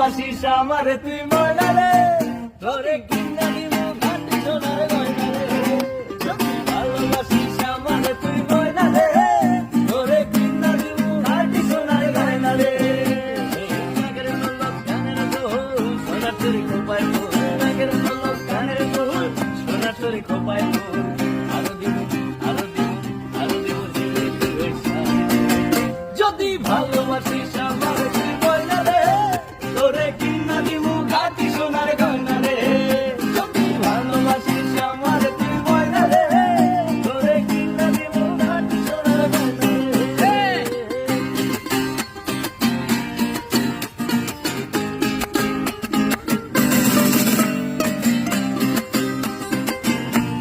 ভালোবাসিস আমারে তুই ময়না রে, তোরে কিনা দিব খাঁটি সোনার গয়না রে। যদি ভালোবাসিস আমারে তুই ময়না রে, তোরে কিনা দিব খাঁটি সোনার গয়না রে। নাগের পলক কানের দুল, সোনার তরি খোপায় ফুল, নাগের পলক কানের দুল, সোনার তরি খোপায় ফুল।